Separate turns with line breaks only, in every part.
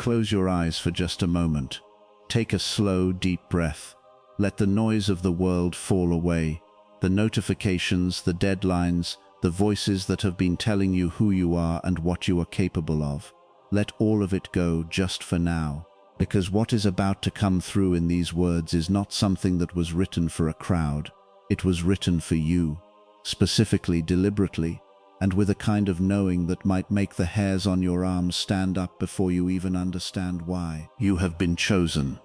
Close your eyes for just a moment. Take a slow, deep breath. Let the noise of the world fall away. The notifications, the deadlines, the voices that have been telling you who you are and what you are capable of. Let all of it go just for now. Because what is about to come through in these words is not something that was written for a crowd. It was written for you, specifically, deliberately, and with a kind of knowing that might make the hairs on your arms stand up before you even understand why. You have been chosen.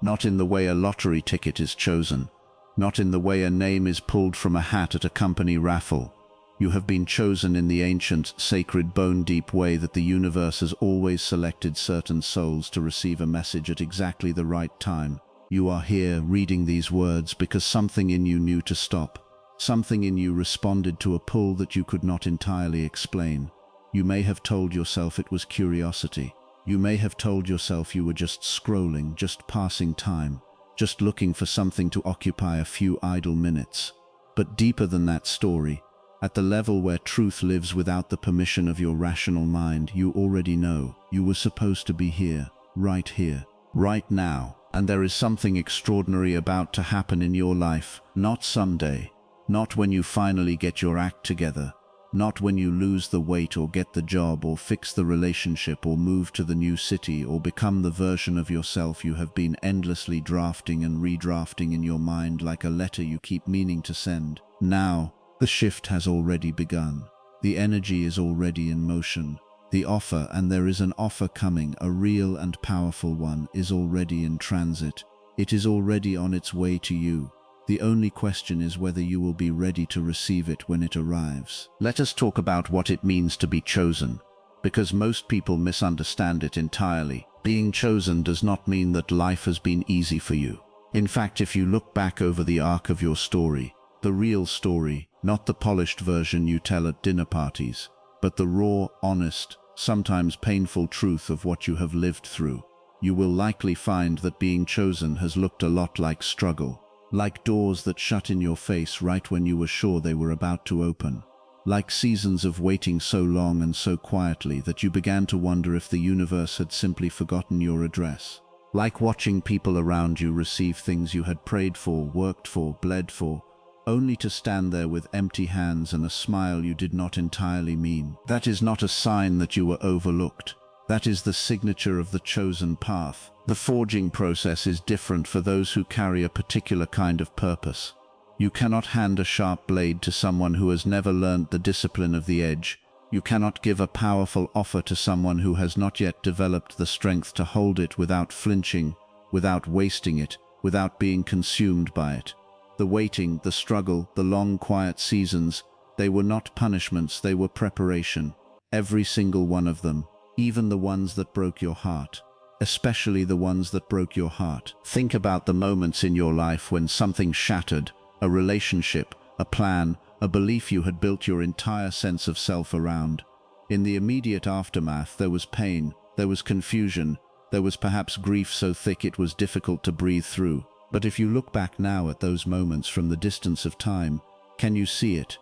Not in the way a lottery ticket is chosen. Not in the way a name is pulled from a hat at a company raffle. You have been chosen in the ancient, sacred, bone-deep way that the universe has always selected certain souls to receive a message at exactly the right time. You are here reading these words because something in you knew to stop. Something in you responded to a pull that you could not entirely explain. You may have told yourself it was curiosity. You may have told yourself you were just scrolling, just passing time, just looking for something to occupy a few idle minutes. But deeper than that story, at the level where truth lives without the permission of your rational mind, you already know you were supposed to be here, right now. And there is something extraordinary about to happen in your life, not someday. Not when you finally get your act together, not when you lose the weight or get the job or fix the relationship or move to the new city or become the version of yourself you have been endlessly drafting and redrafting in your mind like a letter you keep meaning to send. Now, the shift has already begun. The energy is already in motion. The offer, and there is an offer coming, a real and powerful one, is already in transit. It is already on its way to you. The only question is whether you will be ready to receive it when it arrives. Let us talk about what it means to be chosen, because most people misunderstand it entirely. Being chosen does not mean that life has been easy for you. In fact, if you look back over the arc of your story, the real story, not the polished version you tell at dinner parties, but the raw, honest, sometimes painful truth of what you have lived through, you will likely find that being chosen has looked a lot like struggle. Like doors that shut in your face right when you were sure they were about to open. Like seasons of waiting so long and so quietly that you began to wonder if the universe had simply forgotten your address. Like watching people around you receive things you had prayed for, worked for, bled for, only to stand there with empty hands and a smile you did not entirely mean. That is not a sign that you were overlooked. That is the signature of the chosen path. The forging process is different for those who carry a particular kind of purpose. You cannot hand a sharp blade to someone who has never learned the discipline of the edge. You cannot give a powerful offer to someone who has not yet developed the strength to hold it without flinching, without wasting it, without being consumed by it. The waiting, the struggle, the long quiet seasons, they were not punishments, they were preparation. Every single one of them. Even the ones that broke your heart. Especially the ones that broke your heart. Think about the moments in your life when something shattered, a relationship, a plan, a belief you had built your entire sense of self around. In the immediate aftermath, there was pain, there was confusion, there was perhaps grief so thick it was difficult to breathe through. But if you look back now at those moments from the distance of time, can you see it?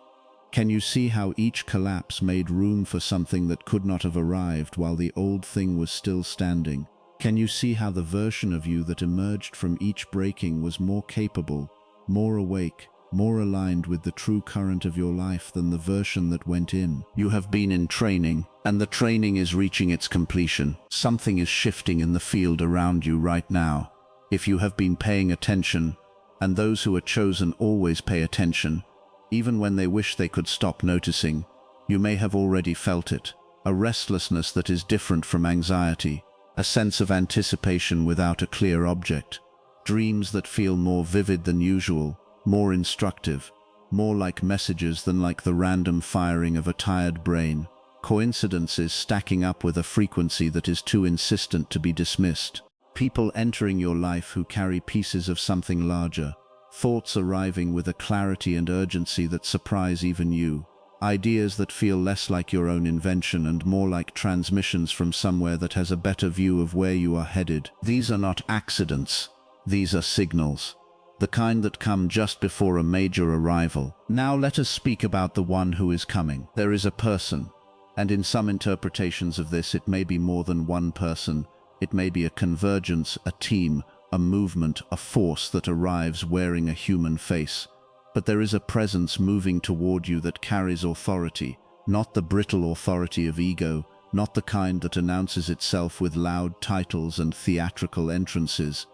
Can you see how each collapse made room for something that could not have arrived while the old thing was still standing? Can you see how the version of you that emerged from each breaking was more capable, more awake, more aligned with the true current of your life than the version that went in? You have been in training, and the training is reaching its completion. Something is shifting in the field around you right now. If you have been paying attention, and those who are chosen always pay attention, even when they wish they could stop noticing, you may have already felt it. A restlessness that is different from anxiety, a sense of anticipation without a clear object, dreams that feel more vivid than usual, more instructive, more like messages than like the random firing of a tired brain, coincidences stacking up with a frequency that is too insistent to be dismissed, people entering your life who carry pieces of something larger, thoughts arriving with a clarity and urgency that surprise even you, ideas that feel less like your own invention and more like transmissions from somewhere that has a better view of where you are headed. These are not accidents, these are signals, the kind that come just before a major arrival. Now let us speak about the one who is coming. There is a person, and in some interpretations of this it may be more than one person, It may be a convergence, a team, a movement, a force that arrives wearing a human face. But there is a presence moving toward you that carries authority, not the brittle authority of ego, not the kind that announces itself with loud titles and theatrical entrances.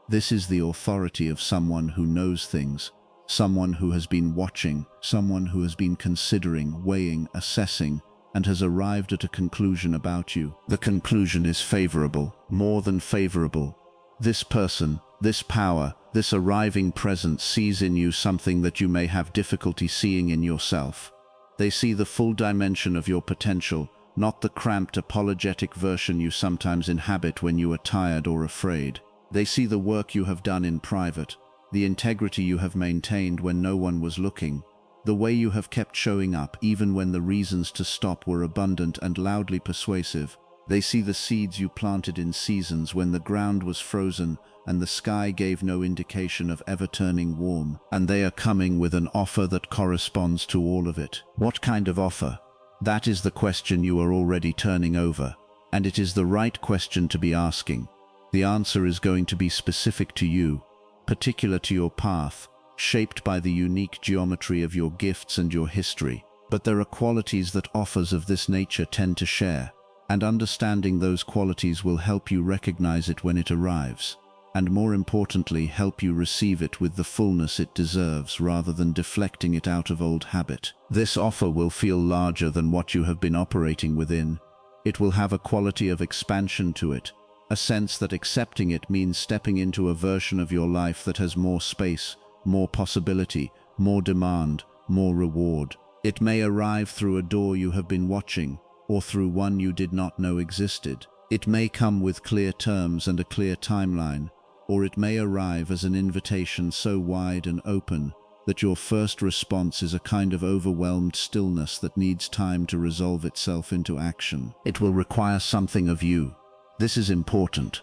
This is the authority of someone who knows things, someone who has been watching, someone who has been considering, weighing, assessing, and has arrived at a conclusion about you. The conclusion is favorable, more than favorable. This person, this power, this arriving presence sees in you something that you may have difficulty seeing in yourself. They see the full dimension of your potential, not the cramped, apologetic version you sometimes inhabit when you are tired or afraid. They see the work you have done in private, the integrity you have maintained when no one was looking, the way you have kept showing up even when the reasons to stop were abundant and loudly persuasive. They see the seeds you planted in seasons when the ground was frozen and the sky gave no indication of ever turning warm, and they are coming with an offer that corresponds to all of it. What kind of offer? That is the question you are already turning over, and it is the right question to be asking. The answer is going to be specific to you, particular to your path, shaped by the unique geometry of your gifts and your history. But there are qualities that offers of this nature tend to share, and understanding those qualities will help you recognize it when it arrives, and more importantly, help you receive it with the fullness it deserves rather than deflecting it out of old habit. This offer will feel larger than what you have been operating within. It will have a quality of expansion to it, a sense that accepting it means stepping into a version of your life that has more space, more possibility, more demand, more reward. It may arrive through a door you have been watching, or through one you did not know existed. It may come with clear terms and a clear timeline, or it may arrive as an invitation so wide and open that your first response is a kind of overwhelmed stillness that needs time to resolve itself into action. It will require something of you. This is important.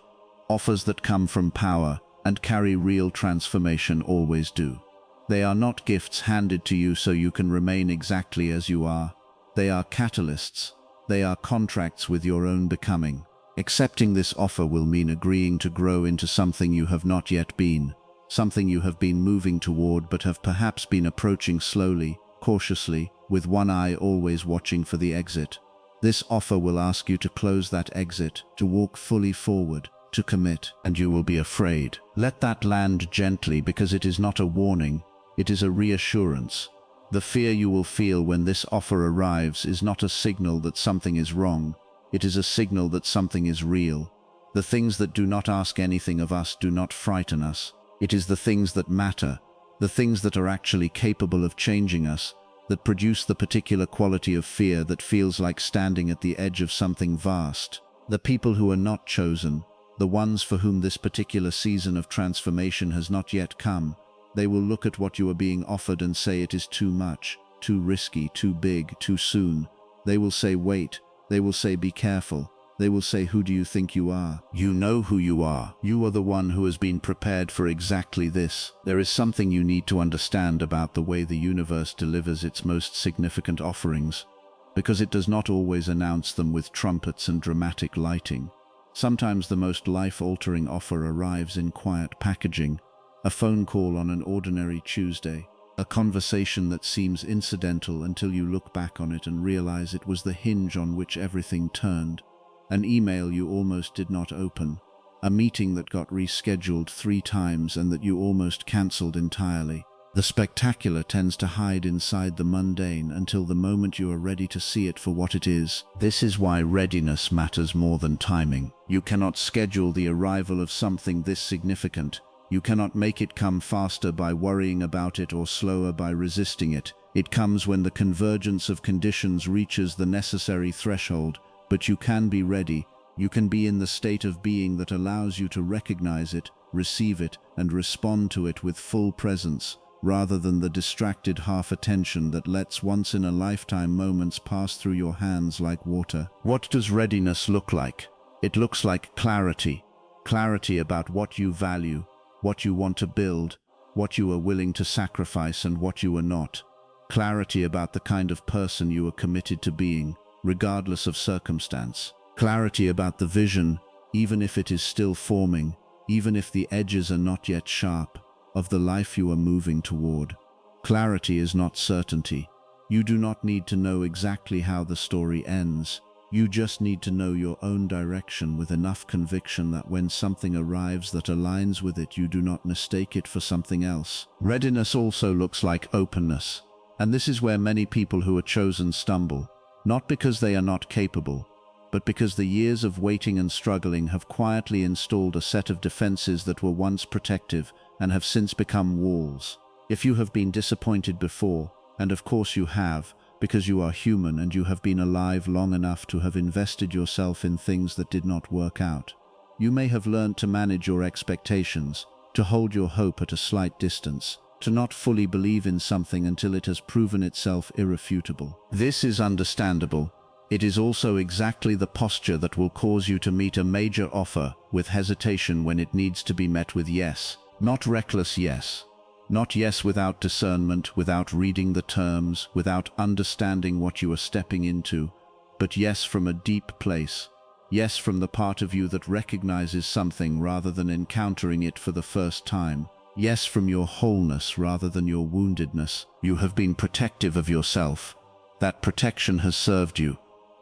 Offers that come from power and carry real transformation always do. They are not gifts handed to you so you can remain exactly as you are. They are catalysts. They are contracts with your own becoming. Accepting this offer will mean agreeing to grow into something you have not yet been, something you have been moving toward but have perhaps been approaching slowly, cautiously, with one eye always watching for the exit. This offer will ask you to close that exit, to walk fully forward, to commit, and you will be afraid. Let that land gently, because it is not a warning, it is a reassurance. The fear you will feel when this offer arrives is not a signal that something is wrong. It is a signal that something is real. The things that do not ask anything of us do not frighten us. It is the things that matter, the things that are actually capable of changing us, that produce the particular quality of fear that feels like standing at the edge of something vast. The people who are not chosen, the ones for whom this particular season of transformation has not yet come, they will look at what you are being offered and say it is too much, too risky, too big, too soon. They will say wait, they will say be careful, they will say who do you think you are? You know who you are. You are the one who has been prepared for exactly this. There is something you need to understand about the way the universe delivers its most significant offerings, because it does not always announce them with trumpets and dramatic lighting. Sometimes the most life-altering offer arrives in quiet packaging, a phone call on an ordinary Tuesday, a conversation that seems incidental until you look back on it and realize it was the hinge on which everything turned, an email you almost did not open, a meeting that got rescheduled 3 times and that you almost cancelled entirely. The spectacular tends to hide inside the mundane until the moment you are ready to see it for what it is. This is why readiness matters more than timing. You cannot schedule the arrival of something this significant. You cannot make it come faster by worrying about it or slower by resisting it. It comes when the convergence of conditions reaches the necessary threshold, but you can be ready. You can be in the state of being that allows you to recognize it, receive it, and respond to it with full presence, rather than the distracted half-attention that lets once-in-a-lifetime moments pass through your hands like water. What does readiness look like? It looks like clarity. Clarity about what you value, what you want to build, what you are willing to sacrifice and what you are not. Clarity about the kind of person you are committed to being, regardless of circumstance. Clarity about the vision, even if it is still forming, even if the edges are not yet sharp, of the life you are moving toward. Clarity is not certainty. You do not need to know exactly how the story ends. You just need to know your own direction with enough conviction that when something arrives that aligns with it, you do not mistake it for something else. Readiness also looks like openness, and this is where many people who are chosen stumble, not because they are not capable, but because the years of waiting and struggling have quietly installed a set of defenses that were once protective and have since become walls. If you have been disappointed before, and of course you have, because you are human and you have been alive long enough to have invested yourself in things that did not work out, you may have learned to manage your expectations, to hold your hope at a slight distance, to not fully believe in something until it has proven itself irrefutable. This is understandable. It is also exactly the posture that will cause you to meet a major offer with hesitation when it needs to be met with yes, not reckless yes. Not yes without discernment, without reading the terms, without understanding what you are stepping into, but yes from a deep place. Yes from the part of you that recognizes something rather than encountering it for the first time. Yes from your wholeness rather than your woundedness. You have been protective of yourself. That protection has served you.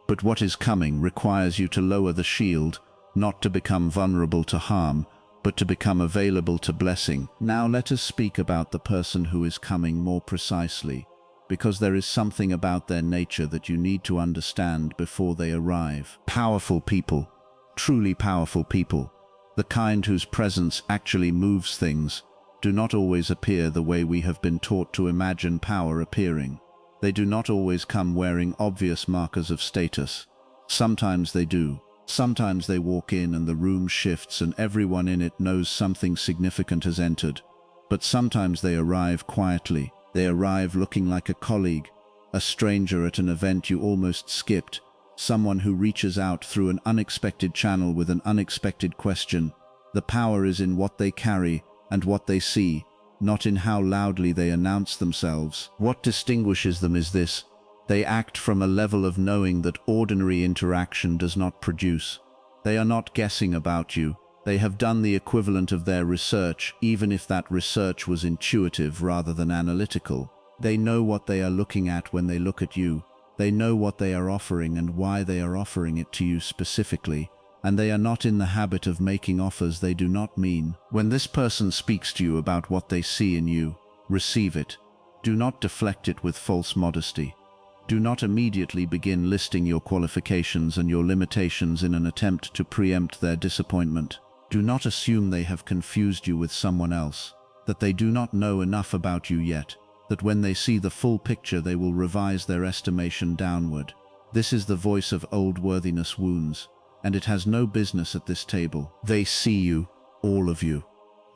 But what is coming requires you to lower the shield, not to become vulnerable to harm, but to become available to blessing. Now let us speak about the person who is coming more precisely, because there is something about their nature that you need to understand before they arrive. Powerful people, truly powerful people, the kind whose presence actually moves things, do not always appear the way we have been taught to imagine power appearing. They do not always come wearing obvious markers of status. Sometimes they do. Sometimes they walk in and the room shifts and everyone in it knows something significant has entered. But sometimes they arrive quietly. They arrive looking like a colleague, a stranger at an event you almost skipped, someone who reaches out through an unexpected channel with an unexpected question. The power is in what they carry and what they see, not in how loudly they announce themselves. What distinguishes them is this: they act from a level of knowing that ordinary interaction does not produce. They are not guessing about you. They have done the equivalent of their research, even if that research was intuitive rather than analytical. They know what they are looking at when they look at you. They know what they are offering and why they are offering it to you specifically. And they are not in the habit of making offers they do not mean. When this person speaks to you about what they see in you, receive it. Do not deflect it with false modesty. Do not immediately begin listing your qualifications and your limitations in an attempt to preempt their disappointment. Do not assume they have confused you with someone else, that they do not know enough about you yet, that when they see the full picture they will revise their estimation downward. This is the voice of old worthiness wounds, and it has no business at this table. They see you, all of you,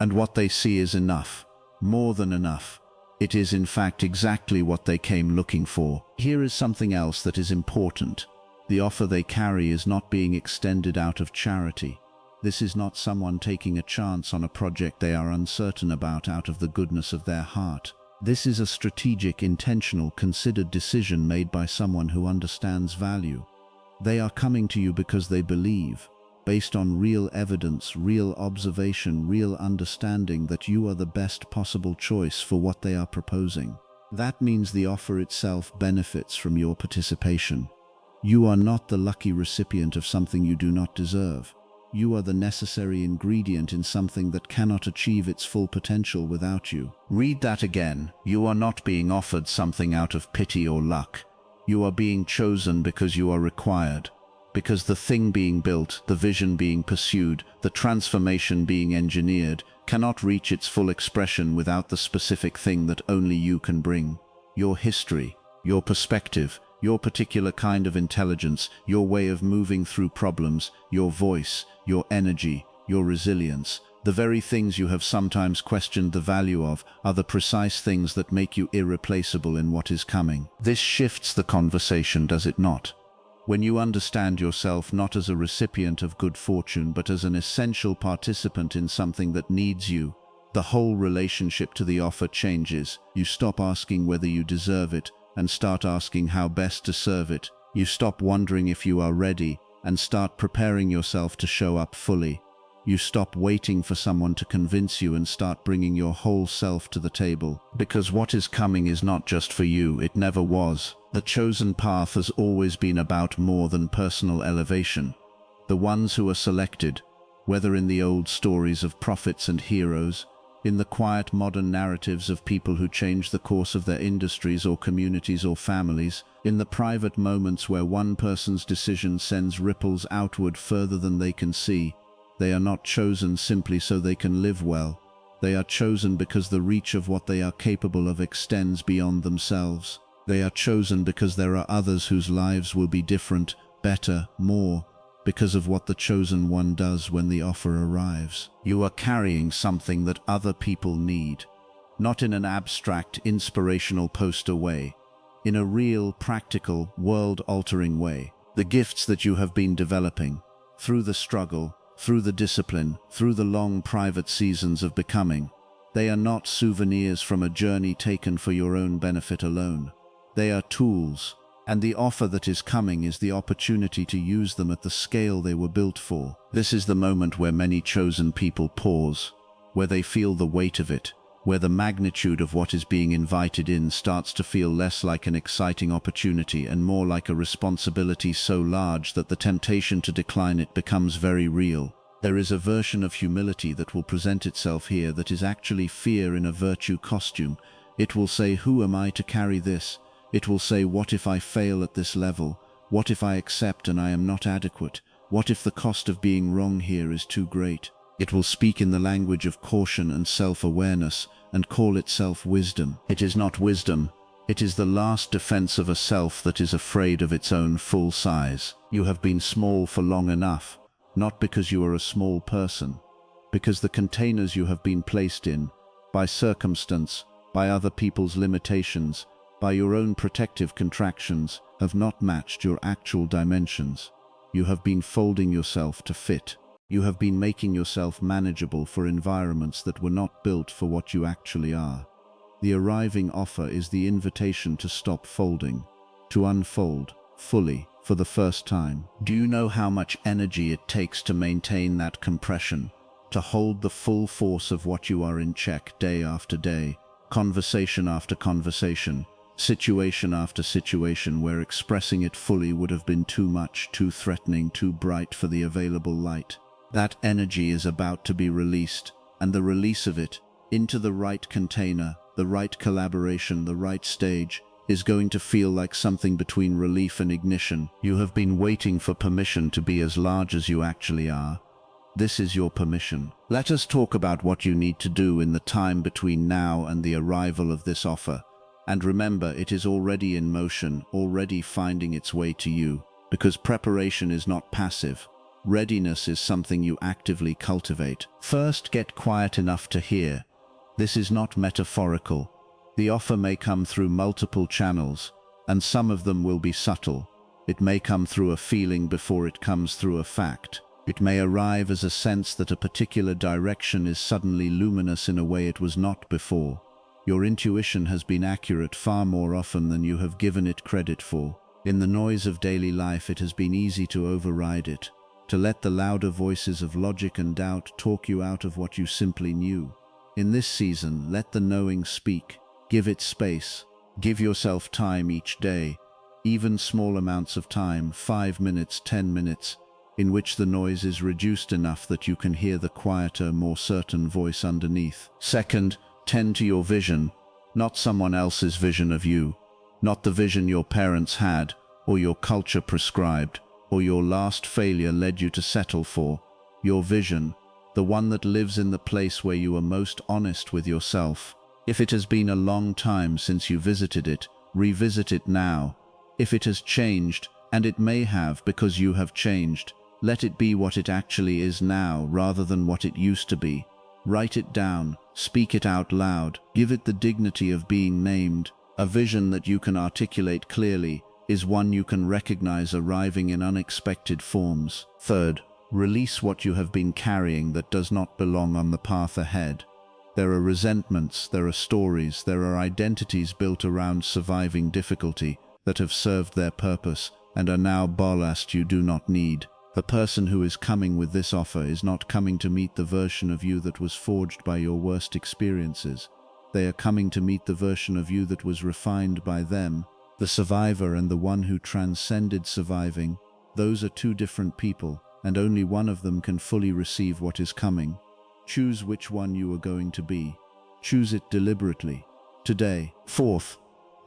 and what they see is enough, more than enough. It is in fact exactly what they came looking for. Here is something else that is important. The offer they carry is not being extended out of charity. This is not someone taking a chance on a project they are uncertain about out of the goodness of their heart. This is a strategic, intentional, considered decision made by someone who understands value. They are coming to you because they believe, based on real evidence, real observation, real understanding, that you are the best possible choice for what they are proposing. That means the offer itself benefits from your participation. You are not the lucky recipient of something you do not deserve. You are the necessary ingredient in something that cannot achieve its full potential without you. Read that again. You are not being offered something out of pity or luck. You are being chosen because you are required. Because the thing being built, the vision being pursued, the transformation being engineered, cannot reach its full expression without the specific thing that only you can bring. Your history, your perspective, your particular kind of intelligence, your way of moving through problems, your voice, your energy, your resilience, the very things you have sometimes questioned the value of, are the precise things that make you irreplaceable in what is coming. This shifts the conversation, does it not? When you understand yourself not as a recipient of good fortune, but as an essential participant in something that needs you, the whole relationship to the offer changes. You stop asking whether you deserve it and start asking how best to serve it. You stop wondering if you are ready and start preparing yourself to show up fully. You stop waiting for someone to convince you and start bringing your whole self to the table. Because what is coming is not just for you, it never was. The chosen path has always been about more than personal elevation. The ones who are selected, whether in the old stories of prophets and heroes, in the quiet modern narratives of people who change the course of their industries or communities or families, in the private moments where one person's decision sends ripples outward further than they can see, they are not chosen simply so they can live well. They are chosen because the reach of what they are capable of extends beyond themselves. They are chosen because there are others whose lives will be different, better, more, because of what the chosen one does when the offer arrives. You are carrying something that other people need, not in an abstract, inspirational poster way, in a real, practical, world-altering way. The gifts that you have been developing, through the struggle, through the discipline, through the long private seasons of becoming, they are not souvenirs from a journey taken for your own benefit alone. They are tools, and the offer that is coming is the opportunity to use them at the scale they were built for. This is the moment where many chosen people pause, where they feel the weight of it, where the magnitude of what is being invited in starts to feel less like an exciting opportunity and more like a responsibility so large that the temptation to decline it becomes very real. There is a version of humility that will present itself here that is actually fear in a virtue costume. It will say, "Who am I to carry this?" It will say, "What if I fail at this level? What if I accept and I am not adequate? What if the cost of being wrong here is too great?" It will speak in the language of caution and self-awareness and call itself wisdom. It is not wisdom. It is the last defense of a self that is afraid of its own full size. You have been small for long enough, not because you are a small person, because the containers you have been placed in, by circumstance, by other people's limitations, by your own protective contractions, have not matched your actual dimensions. You have been folding yourself to fit. You have been making yourself manageable for environments that were not built for what you actually are. The arriving offer is the invitation to stop folding, to unfold fully for the first time. Do you know how much energy it takes to maintain that compression, to hold the full force of what you are in check day after day, conversation after conversation, situation after situation where expressing it fully would have been too much, too threatening, too bright for the available light? That energy is about to be released, and the release of it into the right container, the right collaboration, the right stage, is going to feel like something between relief and ignition. You have been waiting for permission to be as large as you actually are. This is your permission. Let us talk about what you need to do in the time between now and the arrival of this offer. And remember, it is already in motion, already finding its way to you, because preparation is not passive. Readiness is something you actively cultivate. First, get quiet enough to hear. This is not metaphorical. The offer may come through multiple channels, and some of them will be subtle. It may come through a feeling before it comes through a fact. It may arrive as a sense that a particular direction is suddenly luminous in a way it was not before. Your intuition has been accurate far more often than you have given it credit for. In the noise of daily life, it has been easy to override it, to let the louder voices of logic and doubt talk you out of what you simply knew. In this season, let the knowing speak. Give it space. Give yourself time each day, even small amounts of time, 5 minutes, 10 minutes, in which the noise is reduced enough that you can hear the quieter, more certain voice underneath. Second, tend to your vision, not someone else's vision of you, not the vision your parents had, or your culture prescribed, or your last failure led you to settle for. Your vision, the one that lives in the place where you are most honest with yourself. If it has been a long time since you visited it, revisit it now. If it has changed, and it may have because you have changed, let it be what it actually is now rather than what it used to be. Write it down, speak it out loud, give it the dignity of being named. A vision that you can articulate clearly is one you can recognize arriving in unexpected forms. Third, release what you have been carrying that does not belong on the path ahead. There are resentments, there are stories, there are identities built around surviving difficulty that have served their purpose and are now ballast you do not need. The person who is coming with this offer is not coming to meet the version of you that was forged by your worst experiences. They are coming to meet the version of you that was refined by them. The survivor and the one who transcended surviving, those are two different people, and only one of them can fully receive what is coming. Choose which one you are going to be. Choose it deliberately. Today. Fourth,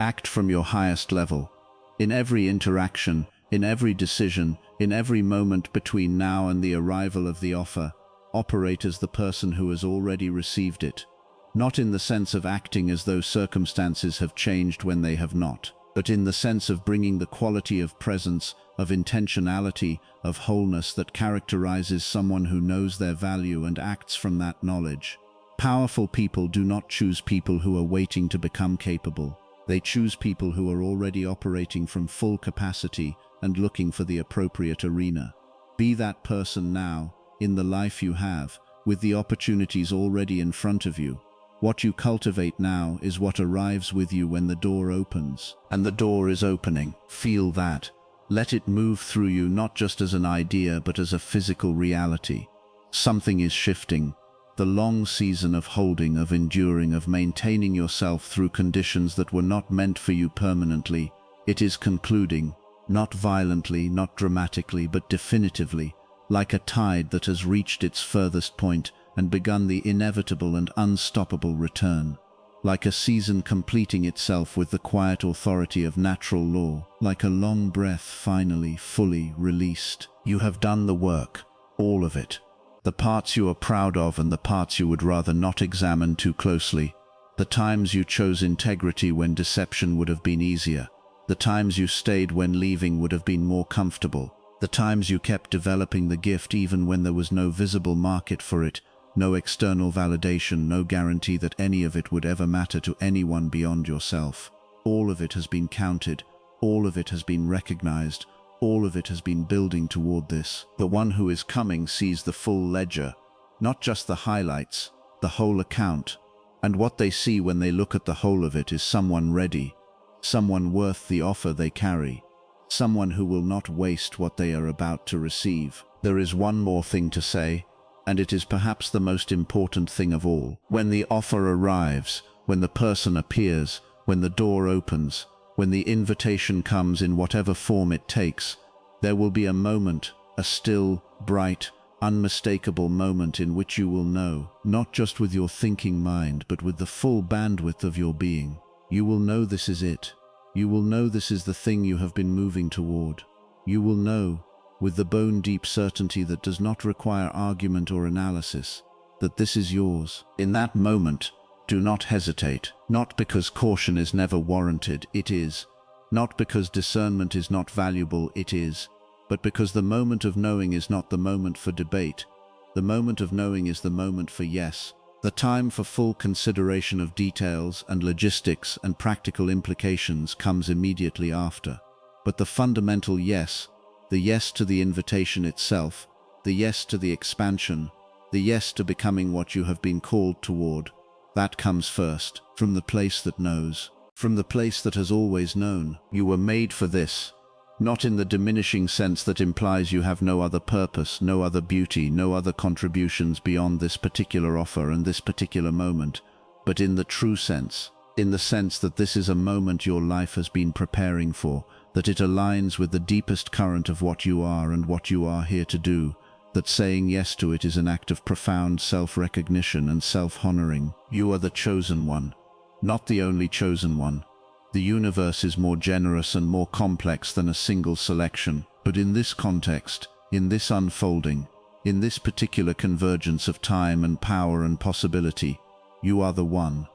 act from your highest level. In every interaction, in every decision, in every moment between now and the arrival of the offer, operate as the person who has already received it. Not in the sense of acting as though circumstances have changed when they have not, but in the sense of bringing the quality of presence, of intentionality, of wholeness that characterizes someone who knows their value and acts from that knowledge. Powerful people do not choose people who are waiting to become capable. They choose people who are already operating from full capacity and looking for the appropriate arena. Be that person now, in the life you have, with the opportunities already in front of you. What you cultivate now is what arrives with you when the door opens. And the door is opening. Feel that. Let it move through you not just as an idea but as a physical reality. Something is shifting. The long season of holding, of enduring, of maintaining yourself through conditions that were not meant for you permanently, it is concluding, not violently, not dramatically, but definitively, like a tide that has reached its furthest point and begun the inevitable and unstoppable return, like a season completing itself with the quiet authority of natural law, like a long breath finally, fully released. You have done the work, all of it. The parts you are proud of and the parts you would rather not examine too closely. The times you chose integrity when deception would have been easier. The times you stayed when leaving would have been more comfortable. The times you kept developing the gift even when there was no visible market for it, no external validation, no guarantee that any of it would ever matter to anyone beyond yourself. All of it has been counted. All of it has been recognized. All of it has been building toward this. The one who is coming sees the full ledger, not just the highlights, the whole account. And what they see when they look at the whole of it is someone ready, someone worth the offer they carry, someone who will not waste what they are about to receive. There is one more thing to say, and it is perhaps the most important thing of all. When the offer arrives, when the person appears, when the door opens, when the invitation comes in whatever form it takes, there will be a moment, a still, bright, unmistakable moment in which you will know, not just with your thinking mind, but with the full bandwidth of your being. You will know this is it. You will know this is the thing you have been moving toward. You will know, with the bone-deep certainty that does not require argument or analysis, that this is yours. In that moment, do not hesitate, not because caution is never warranted, it is. Not because discernment is not valuable, it is. But because the moment of knowing is not the moment for debate. The moment of knowing is the moment for yes. The time for full consideration of details and logistics and practical implications comes immediately after. But the fundamental yes, the yes to the invitation itself, the yes to the expansion, the yes to becoming what you have been called toward, that comes first, from the place that knows, from the place that has always known. You were made for this, not in the diminishing sense that implies you have no other purpose, no other beauty, no other contributions beyond this particular offer and this particular moment, but in the true sense, in the sense that this is a moment your life has been preparing for, that it aligns with the deepest current of what you are and what you are here to do, that saying yes to it is an act of profound self-recognition and self-honoring. You are the chosen one, not the only chosen one. The universe is more generous and more complex than a single selection, but in this context, in this unfolding, in this particular convergence of time and power and possibility, you are the one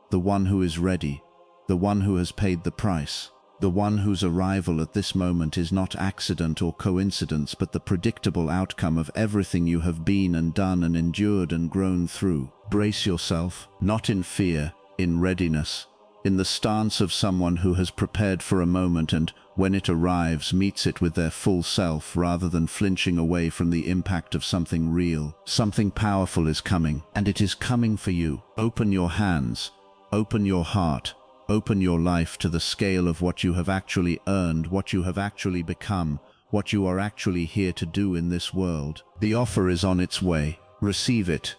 who is ready, the one who has paid the price. The one whose arrival at this moment is not accident or coincidence, but the predictable outcome of everything you have been and done and endured and grown through. Brace yourself, not in fear, in readiness, in the stance of someone who has prepared for a moment and, when it arrives, meets it with their full self rather than flinching away from the impact of something real. Something powerful is coming, and it is coming for you. Open your hands, open your heart, open your life to the scale of what you have actually earned, what you have actually become, what you are actually here to do in this world. The offer is on its way. Receive it.